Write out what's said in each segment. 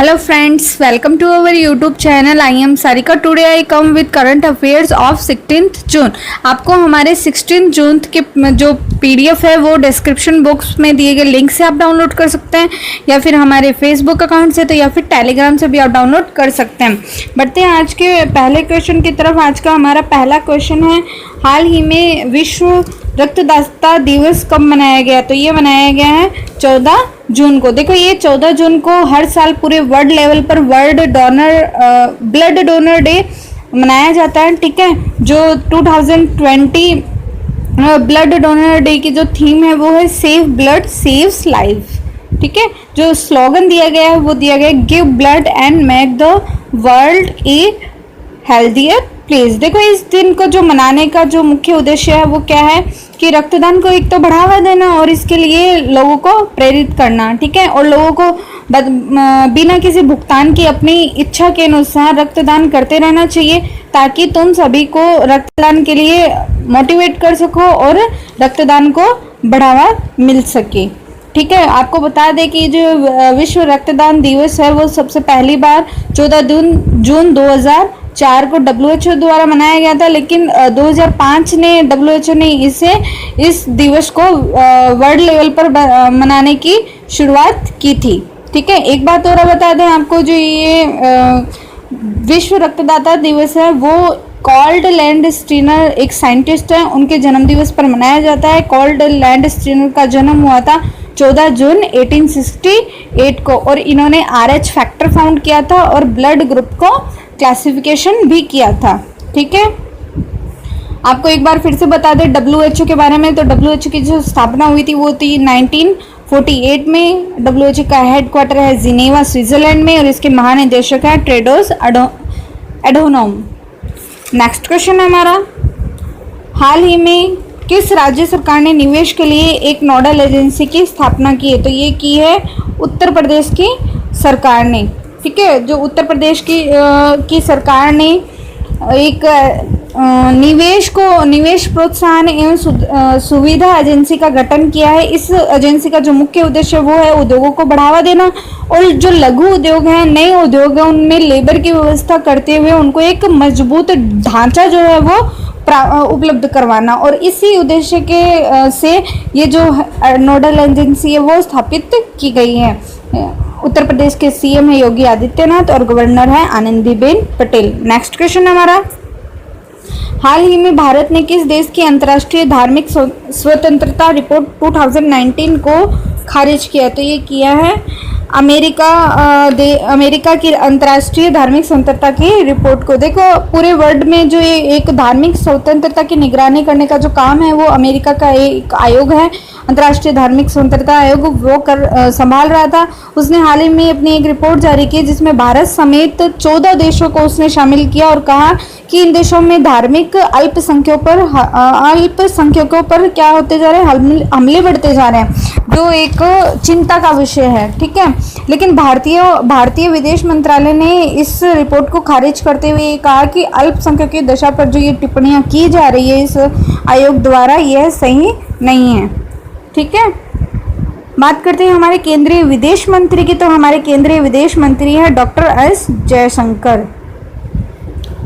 Hello friends, welcome to our YouTube channel. I am Sarika. Today I come with current affairs of 16th June. आपको हमारे 16 जून के जो PDF है वो description box में दिए गए लिंक से आप डाउनलोड कर सकते हैं, या फिर हमारे फेसबुक अकाउंट से, तो या फिर टेलीग्राम से भी आप डाउनलोड कर सकते हैं। बढ़ते हैं आज के पहले क्वेश्चन की तरफ। आज का हमारा पहला क्वेश्चन है, हाल ही में विश्व रक्तदाता दिवस कब मनाया गया? तो ये मनाया गया है 14 जून को। देखो, ये 14 जून को हर साल पूरे वर्ल्ड लेवल पर ब्लड डोनर डे मनाया जाता है। ठीक है, जो 2020 ब्लड डोनर डे की जो थीम है वो है सेव ब्लड सेव्स लाइफ। ठीक है, जो स्लोगन दिया गया है वो दिया गया, give blood and make the world A healthier place. देखो, इस दिन को जो मनाने का जो मुख्य उद्देश्य है वो क्या है कि रक्तदान को एक तो बढ़ावा देना और इसके लिए लोगों को प्रेरित करना। ठीक है, और लोगों को बिना किसी भुगतान की अपनी इच्छा के अनुसार रक्तदान करते रहना चाहिए, ताकि तुम सभी को रक्तदान के लिए मोटिवेट कर सको और रक्तदान को बढ़ावा मिल सके। ठीक है, आपको बता दें कि जो विश्व रक्तदान दिवस है वो सबसे पहली बार 14 जून 2004 को WHO द्वारा मनाया गया था, लेकिन 2005 ने WHO ने इस दिवस को वर्ल्ड लेवल पर मनाने की शुरुआत की थी। ठीक है, एक बात और बता दें आपको, जो ये विश्व रक्तदाता दिवस है वो कॉल्ड लैंडस्टीनर एक साइंटिस्ट है, उनके जन्म दिवस पर मनाया जाता है। कॉल्ड लैंडस्टीनर का जन्म हुआ था 14 जून 1868 को, और इन्होंने RH फैक्टर फाउंड किया था और ब्लड ग्रुप को क्लासिफिकेशन भी किया था। ठीक है, आपको एक बार फिर से बता दें WHO के बारे में। तो WHO की जो स्थापना हुई थी वो थी 1948 में। WHO का हेडक्वार्टर है जिनेवा, स्विट्जरलैंड में, और इसके महानिदेशक है टेड्रोस अधनोम। नेक्स्ट क्वेश्चन है हमारा, हाल ही में किस राज्य सरकार ने निवेश के लिए एक नोडल एजेंसी की स्थापना की है? तो ये की है उत्तर प्रदेश की सरकार ने। ठीक है, जो उत्तर प्रदेश की सरकार ने एक निवेश प्रोत्साहन एवं सुविधा एजेंसी का गठन किया है। इस एजेंसी का जो मुख्य उद्देश्य वो है उद्योगों को बढ़ावा देना, और जो लघु उद्योग हैं, नए उद्योग हैं, उनमें लेबर की व्यवस्था करते हुए उनको एक मजबूत ढांचा जो है वो उपलब्ध करवाना। और इसी उद्देश्य के से ये जो नोडल एजेंसी है वो स्थापित की गई है। उत्तर प्रदेश के CM है योगी आदित्यनाथ और गवर्नर है आनंदीबेन पटेल। नेक्स्ट क्वेश्चन हमारा, हाल ही में भारत ने किस देश की अंतर्राष्ट्रीय धार्मिक स्वतंत्रता रिपोर्ट 2019 को खारिज किया? तो ये किया है अमेरिका की अंतर्राष्ट्रीय धार्मिक स्वतंत्रता की रिपोर्ट को। देखो, पूरे वर्ल्ड में जो एक धार्मिक स्वतंत्रता की निगरानी करने का जो काम है वो अमेरिका का एक आयोग है, अंतर्राष्ट्रीय धार्मिक स्वतंत्रता आयोग, वो संभाल रहा था। उसने हाल ही में अपनी एक रिपोर्ट जारी की जिसमें भारत समेत 14 देशों को उसने शामिल किया और कहा कि इन देशों में धार्मिक अल्पसंख्यकों पर क्या होते जा रहे हैं, हमले बढ़ते जा रहे हैं, जो एक चिंता का विषय है। ठीक है, लेकिन भारतीय विदेश मंत्रालय ने इस रिपोर्ट को खारिज करते हुए कहा कि अल्पसंख्यकों की दशा पर जो ये टिप्पणियां की जा रही है इस आयोग द्वारा, यह सही नहीं है। ठीक है, बात करते हैं हमारे केंद्रीय विदेश मंत्री की। तो हमारे केंद्रीय विदेश मंत्री है doctor S Jaishankar.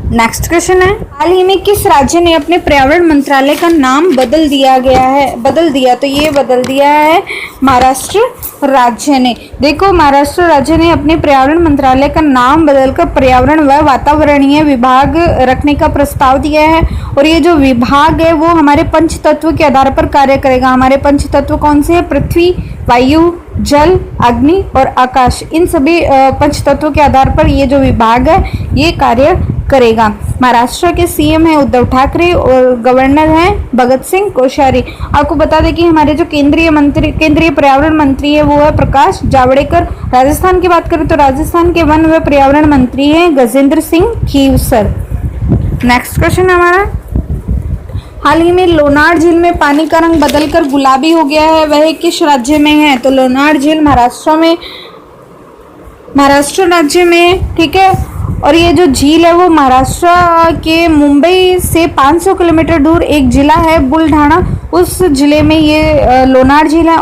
Next question है, हाल ही में किस राज्य ने अपने पर्यावरण मंत्रालय का नाम बदल दिया? तो ये बदल दिया है महाराष्ट्र राज्य ने। देखो, महाराष्ट्र राज्य ने अपने पर्यावरण मंत्रालय का नाम बदलकर पर्यावरण व वातावरणीय विभाग रखने का प्रस्ताव दिया है, और ये जो विभाग है वो हमारे पंच तत्व के आधार पर कार्य करेगा। हमारे पंच तत्व कौन से हैं? पृथ्वी, वायु, जल, अग्नि और आकाश। इन सभी पंच तत्वों के आधार पर ये जो विभाग है ये कार्य करेगा। महाराष्ट्र के CM है उद्धव ठाकरे और गवर्नर हैं भगत सिंह कोश्यारी। आपको बता दें कि हमारे जो केंद्रीय पर्यावरण मंत्री है वो है प्रकाश जावड़ेकर। राजस्थान की बात करें तो राजस्थान के वन व पर्यावरण मंत्री हैं गजेंद्र सिंह खीवसर। नेक्स्ट क्वेश्चन हमारा, हाल ही में लोनार झील में पानी का रंग बदलकर गुलाबी हो गया है, वह किस राज्य में है? तो लोनार झील महाराष्ट्र राज्य में। ठीक है, और ये जो झील है वो महाराष्ट्र के मुंबई से 500 किलोमीटर दूर एक जिला है बुलढाना, उस जिले में ये लोनार झील है।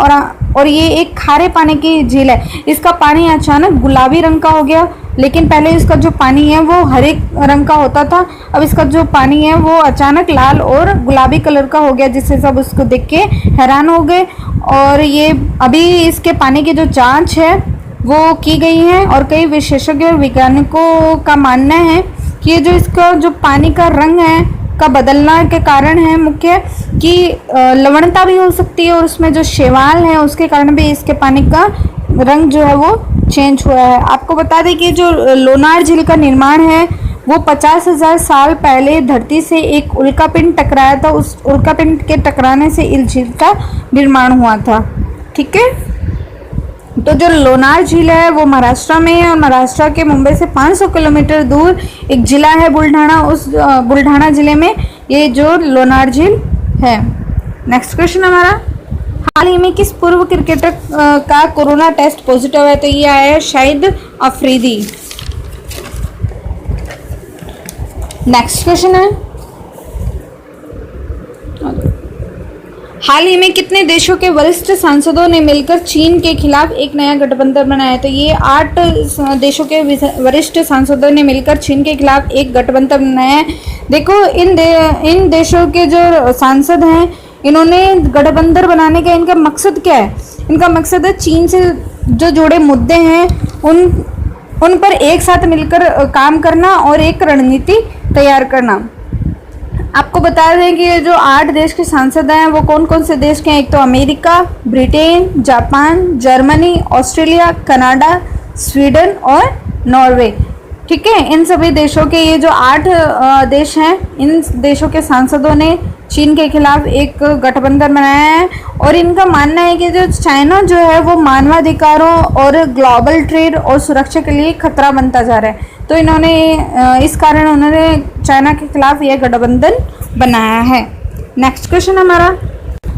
और ये एक खारे पानी की झील है। इसका पानी अचानक गुलाबी रंग का हो गया, लेकिन पहले इसका जो पानी है वो हरे रंग का होता था। अब इसका जो पानी है वो अचानक लाल और गुलाबी कलर का हो गया, जिससे सब उसको देख के हैरान हो गए। और ये अभी इसके पानी की जो जांच है वो की गई है, और कई विशेषज्ञ और वैज्ञानिकों का मानना है कि ये जो इसका जो पानी का रंग है का बदलना के कारण है मुख्य कि लवणता भी हो सकती है, और उसमें जो शैवाल है उसके कारण भी इसके पानी का रंग जो है वो चेंज हुआ है। आपको बता दें कि जो लोनार झील का निर्माण है वो 50,000 साल पहले धरती से एक उल्कापिंड टकराया था। उस उल्कापिंड के टकराने से इस झील का निर्माण हुआ था। ठीक है, तो जो लोनार झील है वो महाराष्ट्र में है, और महाराष्ट्र के मुंबई से 500 किलोमीटर दूर एक जिला है बुलढाना, उस बुलढाना जिले में ये जो लोनार झील है। नेक्स्ट क्वेश्चन हमारा, हाल ही में किस पूर्व क्रिकेटर का कोरोना टेस्ट पॉजिटिव है? तो ये आया है शाहिद अफरीदी। नेक्स्ट क्वेश्चन है, हाल ही में कितने देशों के वरिष्ठ सांसदों ने मिलकर चीन के खिलाफ एक नया गठबंधन बनाया? तो ये 8 देशों के वरिष्ठ सांसदों ने मिलकर चीन के खिलाफ एक गठबंधन बनाया है। देखो इन देशों के जो सांसद हैं इन्होंने गठबंधन बनाने का इनका मकसद क्या है? इनका मकसद है चीन से जो जुड़े मुद्दे हैं उन पर एक साथ मिलकर काम करना और एक रणनीति तैयार करना। आपको बता दें कि ये जो 8 देश के सांसद हैं वो कौन कौन से देश के हैं? एक तो America, Britain, Japan, Germany, Australia, Canada, Sweden और नॉर्वे। ठीक है, इन सभी देशों के ये जो 8 देश हैं, इन देशों के सांसदों ने चीन के खिलाफ एक गठबंधन बनाया है। और इनका मानना है कि जो चाइना जो है वो मानवाधिकारों और ग्लोबल ट्रेड और सुरक्षा के लिए खतरा बनता जा रहा है, तो इन्होंने इस कारण उन्होंने चाइना के खिलाफ यह गठबंधन बनाया है। नेक्स्ट क्वेश्चन हमारा,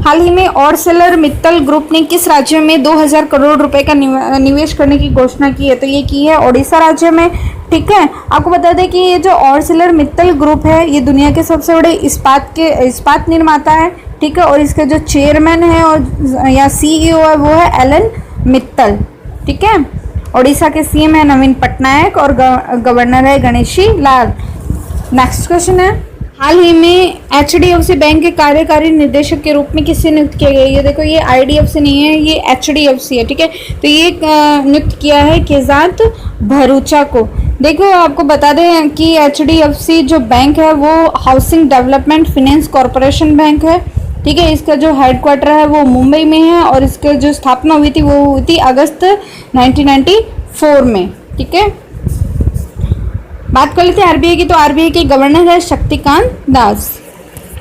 हाल ही में ऑर्सेलर मित्तल ग्रुप ने किस राज्य में 2000 करोड़ रुपए का निवेश करने की घोषणा की है? तो ये की है ओडिशा राज्य में। ठीक है, आपको बता दें कि ये जो ऑर्सेलर मित्तल ग्रुप है ये दुनिया के सबसे बड़े इस्पात निर्माता है। ठीक है, और इसके जो चेयरमैन है और या सीईओ है वो है एलन मित्तल। ठीक है, ओडिशा के सीएम है नवीन पटनायक और गवर्नर है गणेशी लाल। नेक्स्ट क्वेश्चन है, हाल ही में HDFC बैंक के कार्यकारी निदेशक के रूप में किसे नियुक्त किया गया? ये देखो ये IDFC नहीं है, ये HDFC है। ठीक है, तो ये नियुक्त किया है केजात भरूचा को। देखो आपको बता दें कि HDFC जो बैंक है वो housing development finance corporation bank है। ठीक है, इसका जो हेडक्वार्टर है वो मुंबई में है, और इसके जो स्थापना हुई थी वो हुई थी अगस्त 1994 में। ठीक है, बात कर लेते हैं RBI की, तो RBI के गवर्नर है शक्तिकांत दास।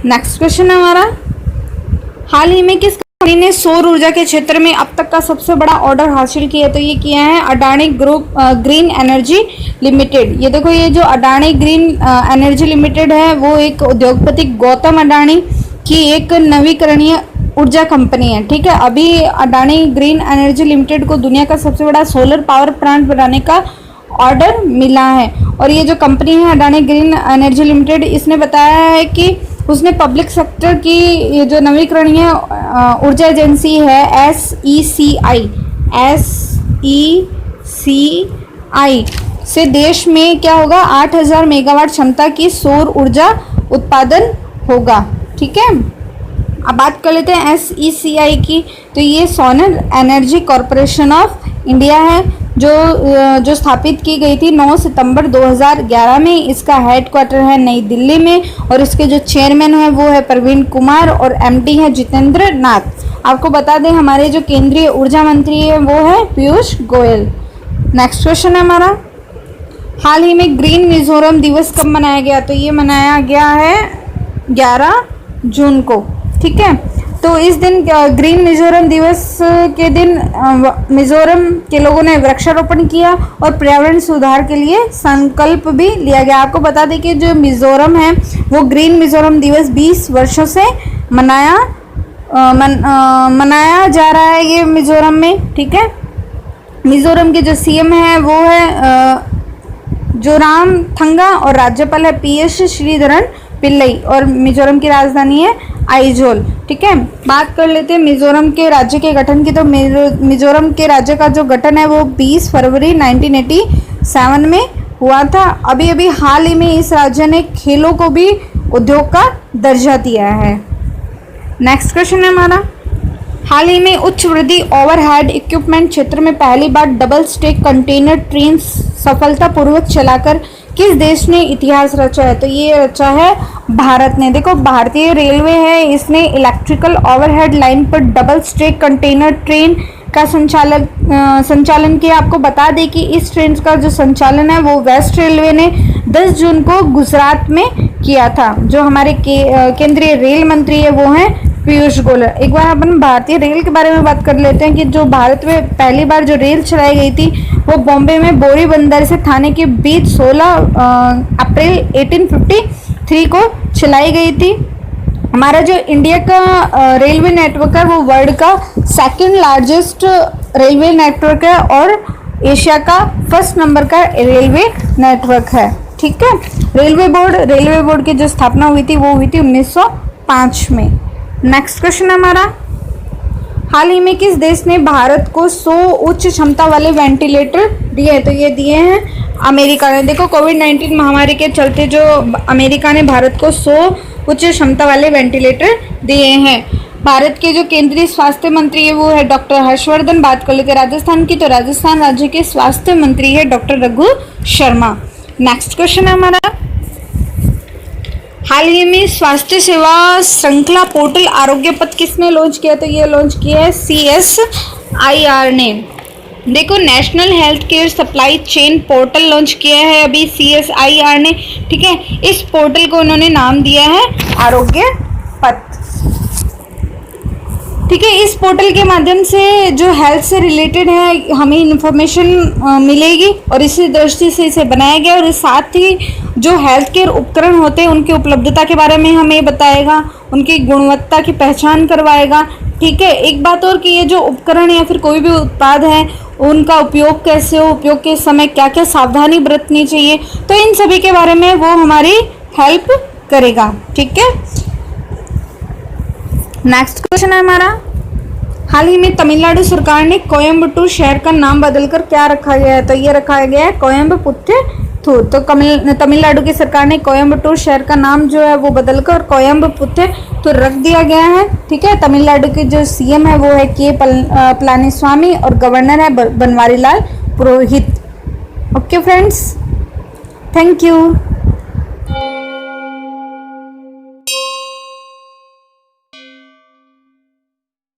नेक्स्ट क्वेश्चन है हमारा, हाल ही में किस कंपनी ने सौर ऊर्जा के क्षेत्र में अब तक का सबसे बड़ा ऑर्डर हासिल किया? तो ये किया है Adani group green energy limited. ये देखो ये जो अडानी ग्रीन एनर्जी लिमिटेड है वो एक उद्योगपति गौतम अडानी की एक नवीकरणीय ऊर्जा कंपनी है। ठीक है, अभी अडानी ग्रीन एनर्जी लिमिटेड को दुनिया का सबसे बड़ा सोलर पावर प्लांट बनाने का ऑर्डर मिला है। और ये जो कंपनी है अडानी ग्रीन एनर्जी लिमिटेड, इसने बताया है कि उसने पब्लिक सेक्टर की ये जो नवीकरणीय ऊर्जा एजेंसी है SECI से देश में क्या होगा 8000 मेगावाट क्षमता की सौर ऊर्जा उत्पादन होगा। ठीक है, अब बात कर लेते हैं SECI की, तो ये solar energy corporation of India है जो स्थापित की गई थी 9 सितंबर 2011 में। इसका हेडक्वार्टर है नई दिल्ली में, और इसके जो चेयरमैन है वो है प्रवीण कुमार और MD है जितेंद्र नाथ। आपको बता दें हमारे जो केंद्रीय ऊर्जा मंत्री है वो है पीयूष गोयल। नेक्स्ट क्वेश्चन है हमारा, हाल ही में ग्रीन मिजोरम दिवस कब मनाया गया? तो ये मनाया गया है 11 जून को। ठीक है, तो इस दिन ग्रीन मिजोरम दिवस के दिन मिजोरम के लोगों ने वृक्षारोपण किया और पर्यावरण सुधार के लिए संकल्प भी लिया गया। आपको बता दें कि जो मिजोरम है वो ग्रीन मिजोरम दिवस 20 वर्षों से मनाया जा रहा है ये मिजोरम में। ठीक है, मिजोरम के जो CM है वो है जोराम थंगा और राज्यपाल है PS श्रीधरन पिल्लई और मिजोरम की राजधानी है आइजोल। ठीक है, बात कर लेते हैं मिजोरम के राज्य के गठन की। तो मिजोरम के राज्य का जो गठन है वो 20 फरवरी 1987 में हुआ था। अभी अभी हाल ही में इस राज्य ने खेलों को भी उद्योग का दर्जा दिया है। नेक्स्ट क्वेश्चन है हमारा, हाल ही में उच्च वृद्धि ओवरहेड इक्विपमेंट क्षेत्र में पहली बार डबल स्टेक कंटेनर ट्रेन सफलतापूर्वक चलाकर किस देश ने इतिहास रचा है? तो ये रचा है भारत ने। देखो, भारतीय रेलवे है, इसने इलेक्ट्रिकल ओवरहेड लाइन पर डबल स्टेक कंटेनर ट्रेन का संचालन किया। आपको बता दें कि इस ट्रेन का जो संचालन है वो वेस्ट रेलवे ने 10 जून को गुजरात में किया था। जो हमारे केंद्रीय रेल मंत्री है वो हैं पीयूष गोयल। एक बार अपन भारतीय रेल के बारे में बात कर लेते हैं कि जो भारत में पहली बार जो रेल चलाई गई थी वो बॉम्बे में बोरी बंदर से थाने के बीच 16 अप्रैल 1853 को चलाई गई थी। हमारा जो इंडिया का रेलवे नेटवर्क है वो वर्ल्ड का सेकंड लार्जेस्ट रेलवे नेटवर्क है और एशिया का फर्स्ट नंबर का रेलवे नेटवर्क है। ठीक है, रेलवे बोर्ड की जो स्थापना हुई थी वो हुई थी 1905 में। नेक्स्ट क्वेश्चन है हमारा, हाल ही में किस देश ने भारत को 100 उच्च क्षमता वाले वेंटिलेटर दिए? तो ये दिए हैं अमेरिका ने। देखो, कोविड-19 महामारी के चलते जो अमेरिका ने भारत को 100 उच्च क्षमता वाले वेंटिलेटर दिए हैं। भारत के जो केंद्रीय स्वास्थ्य मंत्री है वो है डॉक्टर हर्षवर्धन। बात कर लेते हैं राजस्थान की, तो राजस्थान राज्य के स्वास्थ्य मंत्री है doctor Raghu Sharma. Next question है हमारा, हाल ही में स्वास्थ्य सेवा श्रृंखला पोर्टल आरोग्य पथ किसने लॉन्च किया? तो ये लॉन्च किया है CSIR ने। देखो, national health care supply chain portal launch किया है अभी CSIR ने। ठीक है, इस पोर्टल को उन्होंने नाम दिया है आरोग्य पथ। ठीक है, इस पोर्टल के माध्यम से जो हेल्थ से रिलेटेड है हमें इंफॉर्मेशन मिलेगी और इसी दृष्टि से इसे बनाया गया। और साथ ही जो हेल्थ केयर उपकरण होते हैं उनकी उपलब्धता के बारे में हमें बताएगा, उनकी गुणवत्ता की पहचान करवाएगा। ठीक है, एक बात और कि ये जो उपकरण या फिर कोई भी उत्पाद है उनका उपयोग कैसे हो, उपयोग के समय क्या क्या सावधानी बरतनी चाहिए, तो इन सभी के बारे में वो हमारी हेल्प करेगा। ठीक है, नेक्स्ट क्वेश्चन है हमारा, हाल ही में तमिलनाडु सरकार ने कोयम्बटूर शहर का नाम बदलकर क्या रखा गया है? तो ये रखा गया है कोयम्बपुत्तूर। तो तमिलनाडु की सरकार ने कोयम्बटूर शहर का नाम जो है वो बदलकर कोयम्बपुत्तूर रख दिया गया है। ठीक है, तमिलनाडु के जो CM है वो है के पलानीस्वामी और गवर्नर है Banwari Lal Purohit. Okay friends, thank you.